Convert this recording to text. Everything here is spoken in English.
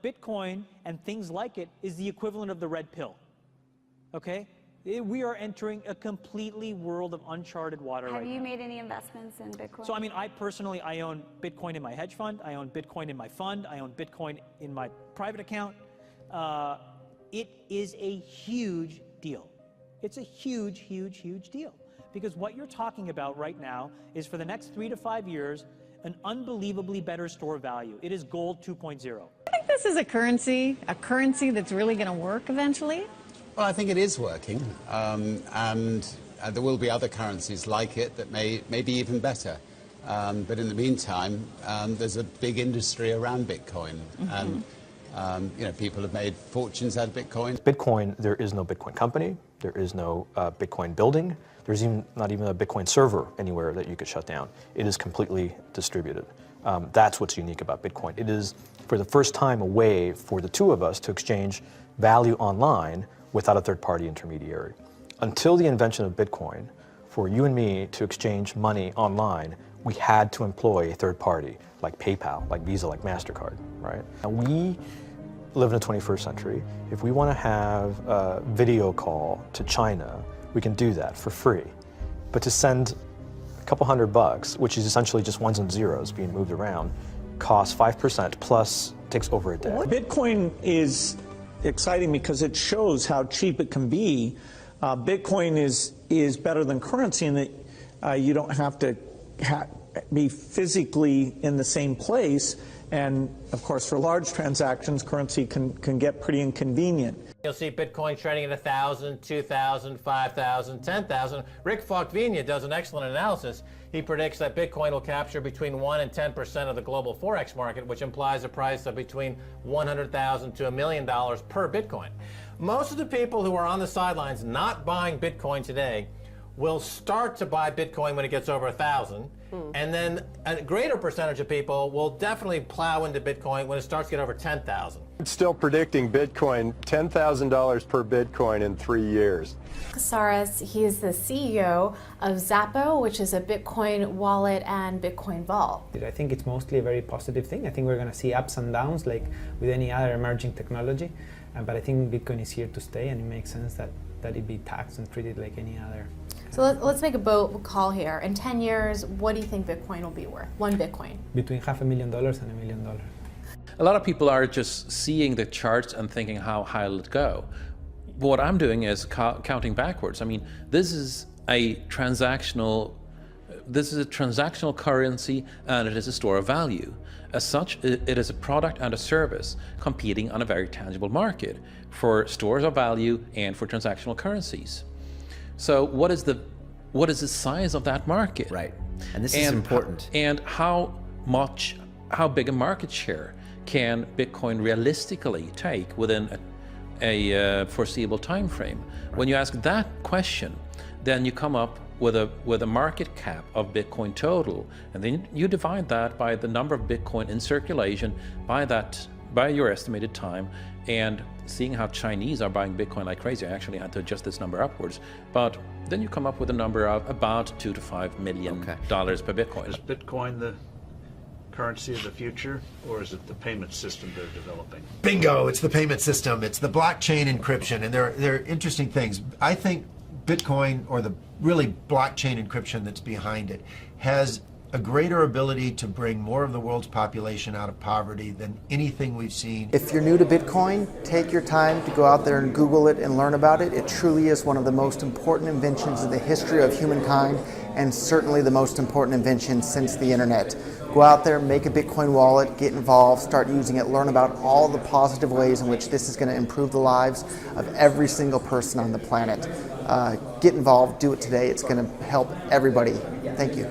Bitcoin and things like it is the equivalent of the red pill, okay? We are entering a completely world of uncharted water right now. Have you made any investments in Bitcoin? So, I mean, I personally, I own Bitcoin in my hedge fund, I own Bitcoin in my fund, I own Bitcoin in my private account. It is a huge deal. It's a huge, huge, huge deal. Because what you're talking about right now is for the next 3 to 5 years, an unbelievably better store of value. It is gold 2.0. I think this is a currency that's really going to work eventually. Well, I think it is working, and there will be other currencies like it that may be even better. But in the meantime, there's a big industry around Bitcoin, and you know, people have made fortunes out of Bitcoin. Bitcoin, there is no Bitcoin company, there is no Bitcoin building, there's not even a Bitcoin server anywhere that you could shut down. It is completely distributed. That's what's unique about Bitcoin. It is, for the first time, a way for the two of us to exchange value online without a third-party intermediary. Until the invention of Bitcoin, for you and me to exchange money online, we had to employ a third party, like PayPal, like Visa, like MasterCard, right? And we live in the 21st century. If we want to have a video call to China, we can do that for free. But to send a couple $100, which is essentially just ones and zeros being moved around, costs 5% plus takes over a day. Bitcoin is exciting because it shows how cheap it can be. Bitcoin is better than currency in that you don't have to be physically in the same place. And of course, for large transactions, currency can get pretty inconvenient. You'll see Bitcoin trading at 1,000, 2,000, 5,000, 10,000. Rick Falkvinia does an excellent analysis. He predicts that Bitcoin will capture between 1 and 10% of the global Forex market, which implies a price of between $100,000 to $1 million per Bitcoin. Most of the people who are on the sidelines not buying Bitcoin today will start to buy Bitcoin when it gets over 1,000. And then a greater percentage of people will definitely plow into Bitcoin when it starts to get over 10,000. It's still predicting Bitcoin, $10,000 per Bitcoin in 3 years. Casares, he is the CEO of Zappo, which is a Bitcoin wallet and Bitcoin vault. I think it's mostly a very positive thing. I think we're going to see ups and downs like with any other emerging technology. But I think Bitcoin is here to stay, and it makes sense that it be taxed and treated like any other. So let's make a bold call here. In 10 years, what do you think Bitcoin will be worth? One Bitcoin? Between $500,000 and $1 million. A lot of people are just seeing the charts and thinking, how high will it go? What I'm doing is counting backwards. I mean, this is a transactional currency, and it is a store of value. As such, it is a product and a service competing on a very tangible market for stores of value and for transactional currencies. So what is the size of that market? Right, and this is important. And how big a market share can Bitcoin realistically take within a foreseeable time frame? Right. When you ask that question, then you come up with a market cap of Bitcoin total, and then you divide that by the number of Bitcoin in circulation by your estimated time, and seeing how Chinese are buying Bitcoin like crazy. I actually had to adjust this number upwards, but then you come up with a number of about $2 to $5 million per Bitcoin. Is Bitcoin the currency of the future, or is it the payment system they're developing? Bingo! It's the payment system. It's the blockchain encryption, and they're interesting things. I think Bitcoin, or the really blockchain encryption that's behind it, has a greater ability to bring more of the world's population out of poverty than anything we've seen. If you're new to Bitcoin, take your time to go out there and Google it and learn about it. It truly is one of the most important inventions in the history of humankind, and certainly the most important invention since the internet. Go out there, make a Bitcoin wallet, get involved, start using it, learn about all the positive ways in which this is going to improve the lives of every single person on the planet. Get involved, do it today. It's going to help everybody. Thank you.